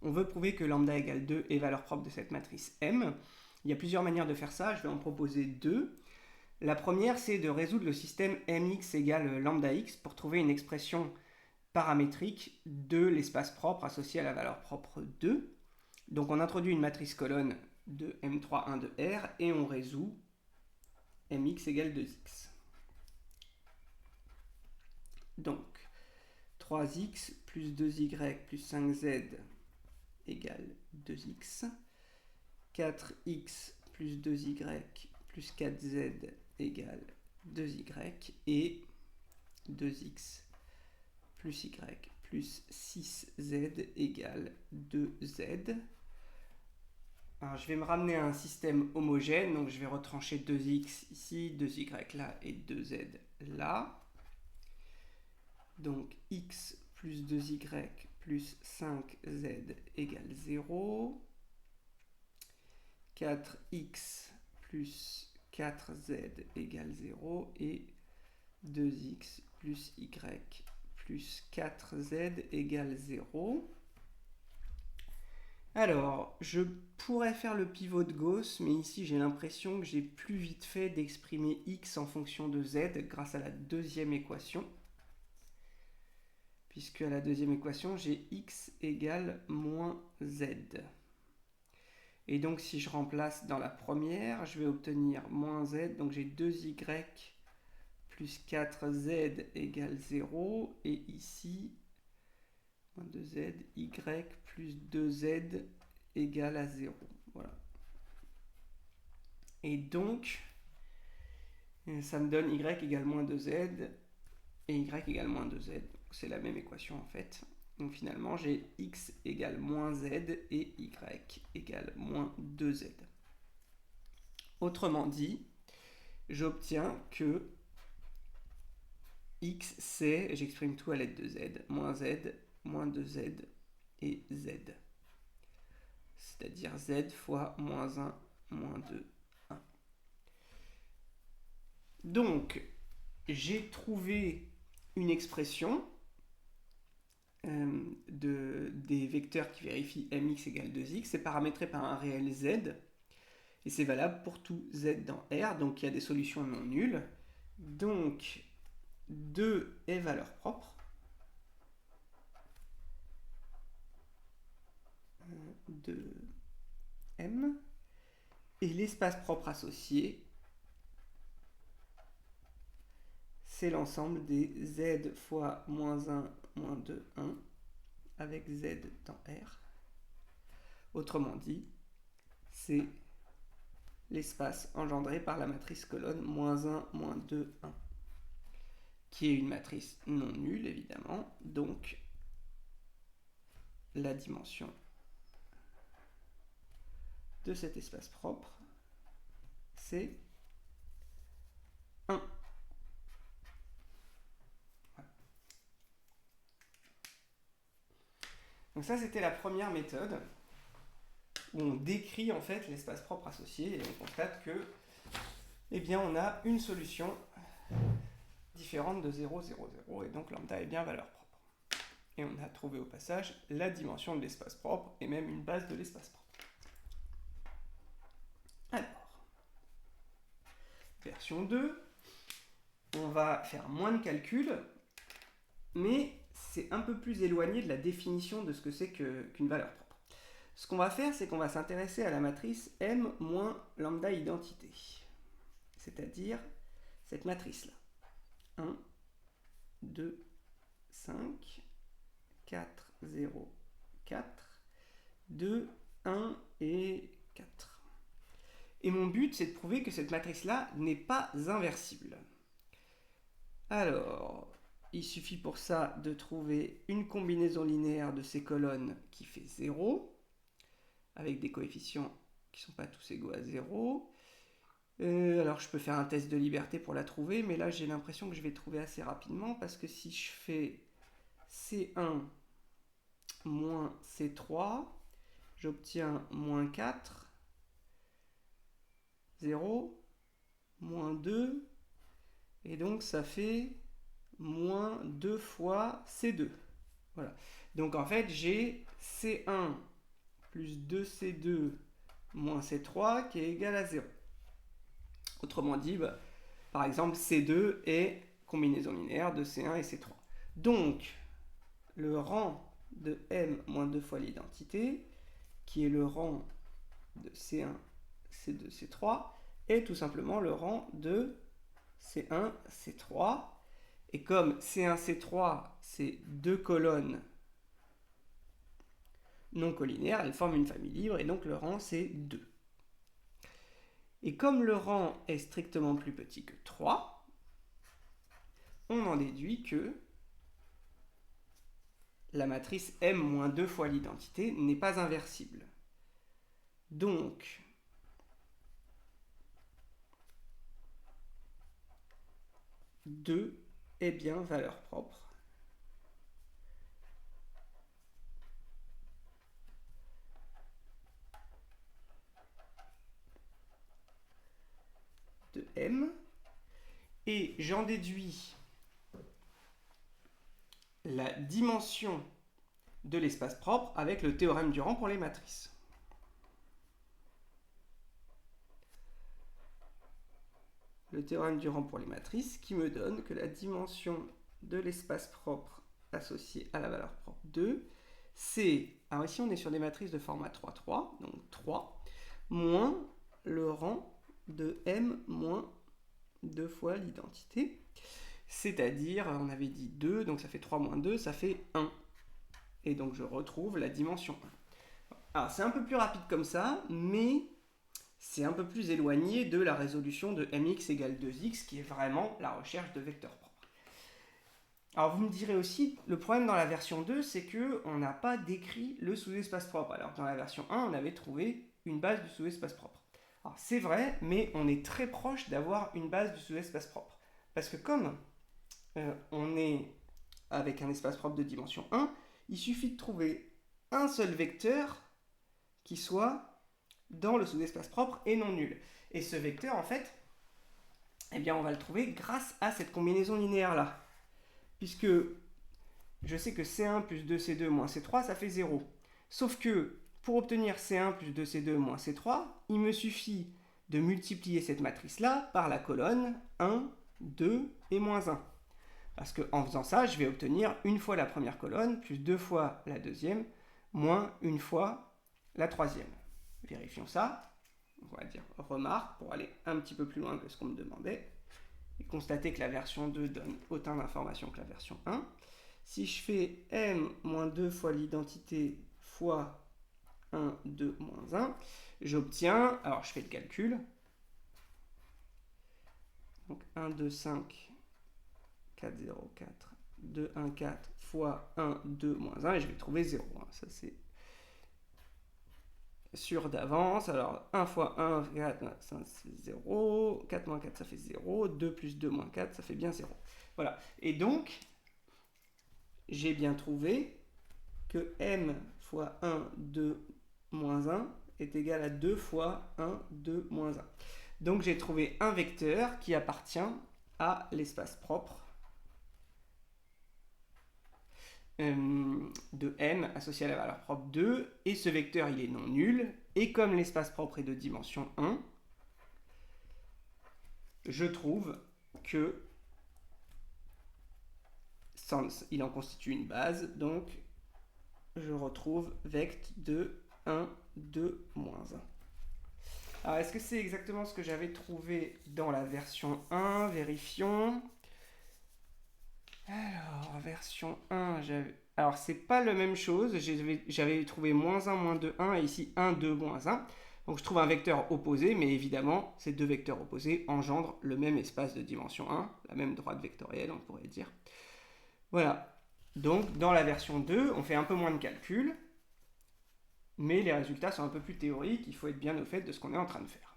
On veut prouver que lambda égale 2 est valeur propre de cette matrice M. Il y a plusieurs manières de faire ça, je vais en proposer deux. La première, c'est de résoudre le système mx égale lambda x pour trouver une expression paramétrique de l'espace propre associé à la valeur propre 2. Donc on introduit une matrice colonne de M3, 1 de R et on résout mx égale 2x. Donc 3x plus 2y plus 5z égale 2x. 4x plus 2y plus 4z égale 2y. Et 2x plus y plus 6z égale 2z. Alors, je vais me ramener à un système homogène, donc je vais retrancher 2x ici, 2y là et 2z là. Donc x plus 2y plus 5z égale 0. 4x plus 4z égale 0 et 2x plus y plus 4z égale 0. Alors, je pourrais faire le pivot de Gauss, mais ici j'ai l'impression que j'ai plus vite fait d'exprimer x en fonction de z grâce à la deuxième équation. Puisque à la deuxième équation, j'ai x égale moins z. Et donc si je remplace dans la première, je vais obtenir moins z, donc j'ai 2y plus 4z égale 0, et ici, moins 2z, y plus 2z égale à 0. Voilà. Et donc, ça me donne y égale moins 2z, et y égale moins 2z. C'est la même équation en fait. Donc finalement, j'ai x égale moins z et y égale moins 2z. Autrement dit, j'obtiens que x c'est, j'exprime tout à l'aide de z, moins 2z et z. C'est-à-dire z fois moins 1, moins 2, 1. Donc, j'ai trouvé une expression des vecteurs qui vérifient mx égale 2x, c'est paramétré par un réel z, et c'est valable pour tout z dans R, donc il y a des solutions non nulles. Donc 2 est valeur propre. De M, et l'espace propre associé, c'est l'ensemble des z fois moins 1, moins 2, 1, avec z dans R. Autrement dit, c'est l'espace engendré par la matrice colonne moins 1, moins 2, 1, qui est une matrice non nulle, évidemment, donc la dimension de cet espace propre, c'est 1. Voilà. Donc ça, c'était la première méthode où on décrit en fait l'espace propre associé et on constate que, eh bien, on a une solution différente de 0, 0, 0, et donc lambda est bien valeur propre. Et on a trouvé au passage la dimension de l'espace propre et même une base de l'espace propre. Alors, version 2, on va faire moins de calculs, mais c'est un peu plus éloigné de la définition de ce que c'est qu'une valeur propre. Ce qu'on va faire, c'est qu'on va s'intéresser à la matrice M moins lambda identité, c'est-à-dire cette matrice-là. 1, 2, 5, 4, 0, 4, 2, 1 et 4. Et mon but, c'est de prouver que cette matrice-là n'est pas inversible. Alors, il suffit pour ça de trouver une combinaison linéaire de ces colonnes qui fait 0, avec des coefficients qui ne sont pas tous égaux à 0. Alors, je peux faire un test de liberté pour la trouver, mais là, j'ai l'impression que je vais trouver assez rapidement, parce que si je fais C1 moins C3, j'obtiens moins 4, 0, moins 2, et donc ça fait moins 2 fois C2. Voilà. Donc en fait, j'ai C1 plus 2C2 moins C3 qui est égal à 0. Autrement dit, par exemple, C2 est combinaison linéaire de C1 et C3. Donc, le rang de M moins 2 fois l'identité, qui est le rang de C1, C2, C3, est tout simplement le rang de C1, C3. Et comme C1, C3, c'est deux colonnes non collinéaires, elles forment une famille libre, et donc le rang, c'est 2. Et comme le rang est strictement plus petit que 3, on en déduit que la matrice M moins 2 fois l'identité n'est pas inversible. Donc, deux est bien valeur propre de M, et j'en déduis la dimension de l'espace propre avec le théorème du rang pour les matrices. Le théorème du rang pour les matrices qui me donne que la dimension de l'espace propre associé à la valeur propre 2, c'est, alors ici on est sur des matrices de format 3,3, donc 3, moins le rang de M moins 2 fois l'identité, c'est-à-dire, on avait dit 2, donc ça fait 3 moins 2, ça fait 1. Et donc je retrouve la dimension 1. Alors c'est un peu plus rapide comme ça, mais c'est un peu plus éloigné de la résolution de mx égale 2x, qui est vraiment la recherche de vecteurs propres. Alors vous me direz aussi, le problème dans la version 2, c'est qu'on n'a pas décrit le sous-espace propre, alors que dans la version 1, on avait trouvé une base du sous-espace propre. Alors c'est vrai, mais on est très proche d'avoir une base du sous-espace propre. Parce que comme on est avec un espace propre de dimension 1, il suffit de trouver un seul vecteur qui soit dans le sous-espace propre et non nul. Et ce vecteur, en fait, eh bien, on va le trouver grâce à cette combinaison linéaire-là. Puisque je sais que C1 plus 2C2 moins C3, ça fait 0. Sauf que pour obtenir C1 plus 2C2 moins C3, il me suffit de multiplier cette matrice-là par la colonne 1, 2 et moins 1. Parce qu'en faisant ça, je vais obtenir une fois la première colonne, plus deux fois la deuxième, moins une fois la troisième. Vérifions ça. On va dire remarque pour aller un petit peu plus loin que ce qu'on me demandait. Et constater que la version 2 donne autant d'informations que la version 1. Si je fais M moins 2 fois l'identité fois 1, 2, moins 1, j'obtiens, alors je fais le calcul. Donc 1, 2, 5... 4, 0, 4, 2, 1, 4 fois 1, 2, moins 1, et je vais trouver 0. Ça, c'est sûr d'avance. Alors, 1 fois 1, 4, ça fait 0. 4 moins 4, ça fait 0. 2 plus 2 moins 4, ça fait bien 0. Voilà. Et donc, j'ai bien trouvé que m fois 1, 2, moins 1 est égal à 2 fois 1, 2, moins 1. Donc, j'ai trouvé un vecteur qui appartient à l'espace propre de m associé à la valeur propre 2, et ce vecteur il est non nul, et comme l'espace propre est de dimension 1, je trouve que il en constitue une base, donc je retrouve vect de 1, 2, moins 1. Alors est-ce que c'est exactement ce que j'avais trouvé dans la version 1? Vérifions. Alors, version 1, alors c'est pas la même chose, j'avais trouvé moins 1, moins 2, 1, et ici 1, 2, moins 1. Donc je trouve un vecteur opposé, mais évidemment, ces deux vecteurs opposés engendrent le même espace de dimension 1, la même droite vectorielle, on pourrait dire. Voilà. Donc dans la version 2, on fait un peu moins de calculs, mais les résultats sont un peu plus théoriques, il faut être bien au fait de ce qu'on est en train de faire.